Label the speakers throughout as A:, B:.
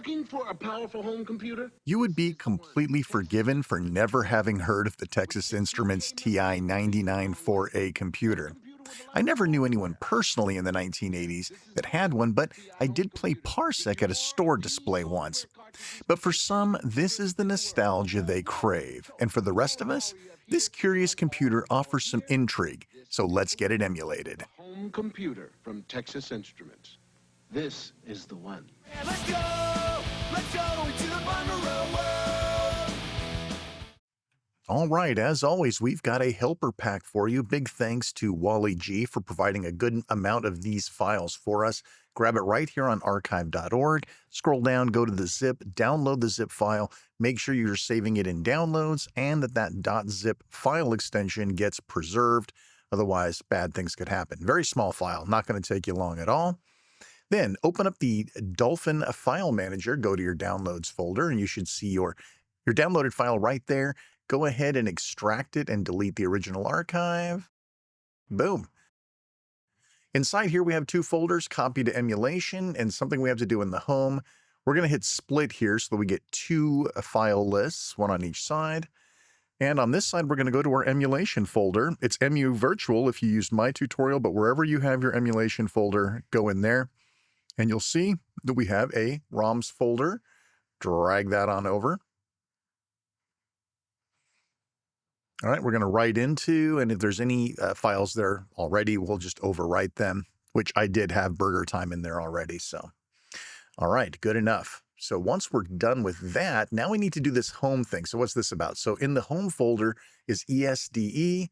A: Looking for a powerful home computer?
B: You would be completely forgiven for never having heard of the Texas Instruments TI99 4A computer. I never knew anyone personally in the 1980s that had one, but I did play Parsec at a store display once. But for some, this is the nostalgia they crave, and for the rest of us, this curious computer offers some intrigue, so let's get it emulated.
A: Home computer from Texas Instruments. This is the one.
C: Let's go into the Monroe world.
B: All right, as always, we've got a helper pack for you. Big thanks to Wally G for providing a good amount of these files for us. Grab it right here on archive.org. Scroll down, go to the zip, download the zip file. Make sure you're saving it in downloads and that .zip file extension gets preserved. Otherwise, bad things could happen. Very small file, not going to take you long at all. Then open up the Dolphin File Manager, go to your Downloads folder, and you should see your downloaded file right there. Go ahead and extract it and delete the original archive. Boom. Inside here, we have two folders, Copy to Emulation, and something we have to do in the home. We're going to hit Split here so that we get two file lists, one on each side. And on this side, we're going to go to our emulation folder. It's Emu Virtual if you used my tutorial, but wherever you have your emulation folder, go in there. And you'll see that we have a ROMs folder. Drag that on over. All right, we're going to write into, and if there's any files there already, we'll just overwrite them, which I did have Burger Time in there already. So, all right, good enough. So once we're done with that, now we need to do this home thing. So what's this about? So in the home folder is ESDE,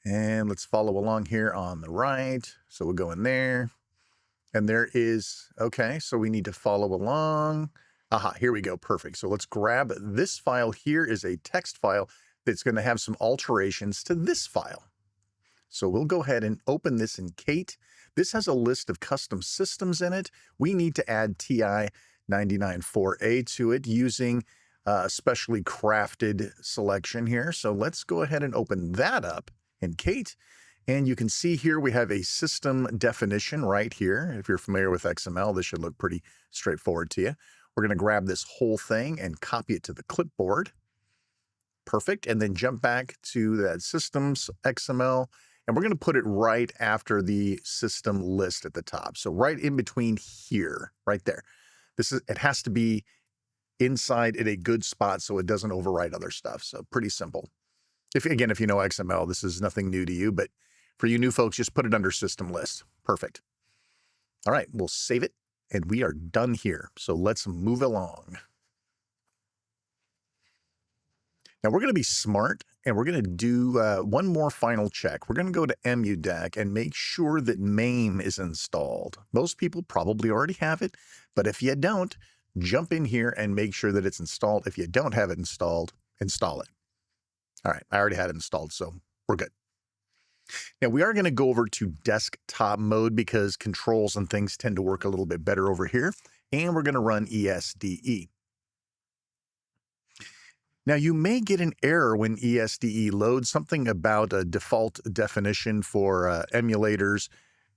B: and let's follow along here on the right. So we'll go in there. And there is, okay, so we need to follow along. Aha, here we go, perfect. So let's grab this file here is a text file that's going to have some alterations to this file. So we'll go ahead and open this in Kate. This has a list of custom systems in it. We need to add TI99 4A to it using a specially crafted selection here. So let's go ahead and open that up in Kate. And you can see here we have a system definition right here. If you're familiar with XML, this should look pretty straightforward to you. We're going to grab this whole thing and copy it to the clipboard. Perfect. And then jump back to that systems XML. And we're going to put it right after the system list at the top. So right in between here, right there. It has to be inside in a good spot so it doesn't overwrite other stuff. So pretty simple. If you know XML, this is nothing new to you, but for you new folks, just put it under system list. Perfect. All right, we'll save it, and we are done here. So let's move along. Now we're going to be smart, and we're going to do one more final check. We're going to go to EmuDeck and make sure that MAME is installed. Most people probably already have it, but if you don't, jump in here and make sure that it's installed. If you don't have it installed, install it. All right, I already had it installed, so we're good. Now we are going to go over to desktop mode because controls and things tend to work a little bit better over here. And we're going to run ESDE. Now you may get an error when ESDE loads, something about a default definition for emulators.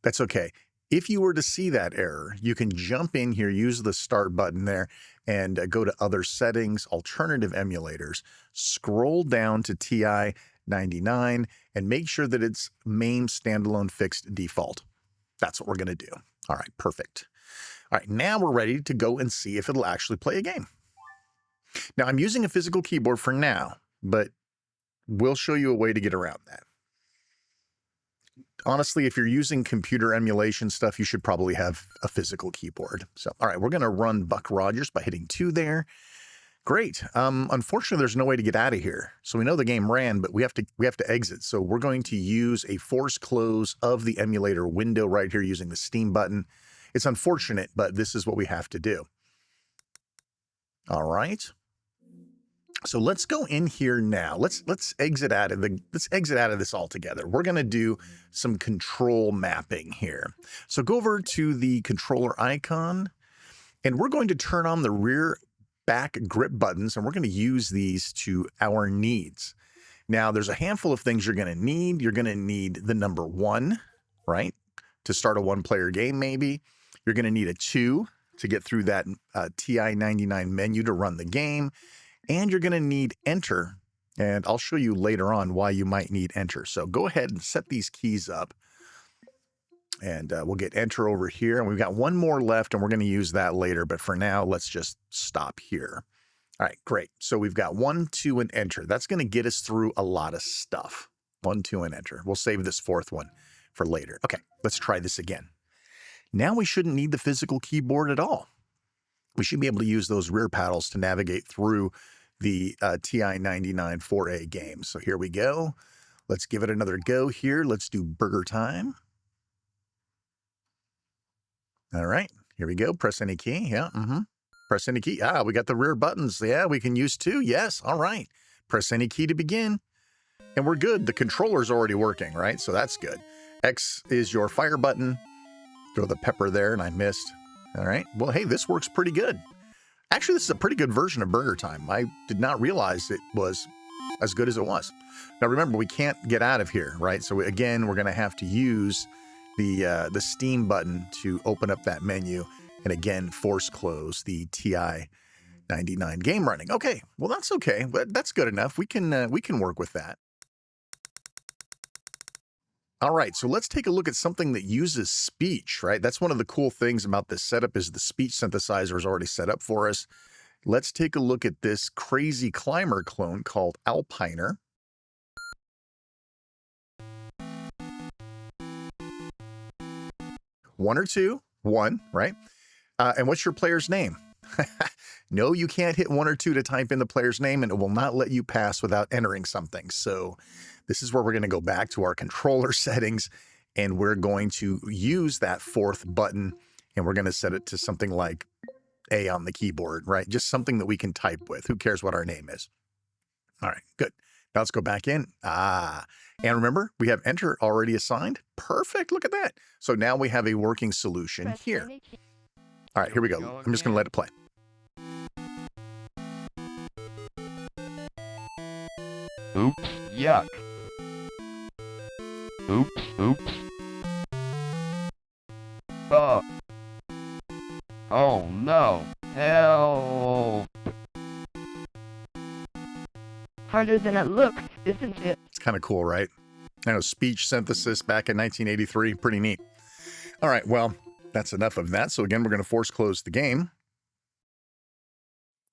B: That's okay. If you were to see that error, you can jump in here, use the start button there, and go to other settings, alternative emulators, scroll down to TI99, and make sure that it's MAME standalone fixed default. That's what we're going to do. All right, perfect. All right, now we're ready to go and see if it'll actually play a game. Now, I'm using a physical keyboard for now, but we'll show you a way to get around that. Honestly, if you're using computer emulation stuff, you should probably have a physical keyboard. So, all right, we're going to run Buck Rogers by hitting 2 there. Great. Unfortunately, there's no way to get out of here. So we know the game ran, but we have to exit. So we're going to use a force close of the emulator window right here using the Steam button. It's unfortunate, but this is what we have to do. All right. So let's go in here now. Let's exit out of this altogether. We're going to do some control mapping here. So go over to the controller icon, and we're going to turn on the rear back grip buttons, and we're going to use these to our needs. Now, there's a handful of things you're going to need. You're going to need the number 1, right, to start a 1-player game maybe. You're going to need a 2 to get through that TI99 menu to run the game. And you're going to need enter. And I'll show you later on why you might need enter. So go ahead and set these keys up. And we'll get enter over here. And we've got one more left, and we're going to use that later. But for now, let's just stop here. All right, great. So we've got 1, 2, and enter. That's going to get us through a lot of stuff. 1, 2, and enter. We'll save this fourth one for later. Okay, let's try this again. Now we shouldn't need the physical keyboard at all. We should be able to use those rear paddles to navigate through the TI99 4A game. So here we go. Let's give it another go here. Let's do burger time. All right, here we go. Press any key. Yeah, Press any key. Ah, we got the rear buttons. Yeah, we can use 2. Yes, all right. Press any key to begin. And we're good. The controller's already working, right? So that's good. X is your fire button. Throw the pepper there, and I missed. All right. Well, hey, this works pretty good. Actually, this is a pretty good version of Burger Time. I did not realize it was as good as it was. Now, remember, we can't get out of here, right? So again, we're going to have to use the Steam button to open up that menu, and again, force close the TI99 game running. Okay, well, that's okay. That's good enough. We can work with that. All right, so let's take a look at something that uses speech, right? That's one of the cool things about this setup is the speech synthesizer is already set up for us. Let's take a look at this crazy climber clone called Alpiner. One or two, one, right? And what's your player's name? No, you can't hit 1 or 2 to type in the player's name, and it will not let you pass without entering something. So this is where we're going to go back to our controller settings, and we're going to use that 4th button, and we're going to set it to something like A on the keyboard, right? Just something that we can type with. Who cares what our name is? All right, good. Now let's go back in. And remember, we have enter already assigned. Perfect, look at that. So now we have a working solution here. All right, here we go. I'm just going to let it play.
D: Oops, yuck. Oops, oops. Oh no, help.
E: Harder than it looks, isn't it?
B: It's kind of cool, right? I know, speech synthesis back in 1983, pretty neat. All right, well, that's enough of that. So again, we're going to force close the game.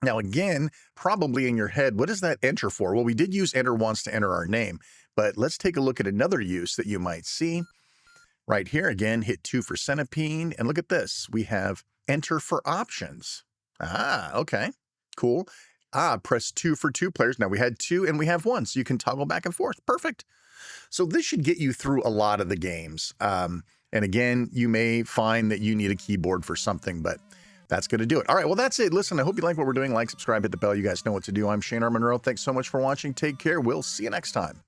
B: Now again, probably in your head, what is that enter for? Well, we did use enter once to enter our name, but let's take a look at another use that you might see. Right here, again, hit 2 for centipede, and look at this. We have enter for options. Ah, okay, cool. Press 2 for 2 players. Now we had 2 and we have 1, so you can toggle back and forth. Perfect. So this should get you through a lot of the games. And again, you may find that you need a keyboard for something, but that's going to do it. All right, well, that's it. Listen, I hope you like what we're doing. Like, subscribe, hit the bell. You guys know what to do. I'm Shane R. Monroe. Thanks so much for watching. Take care. We'll see you next time.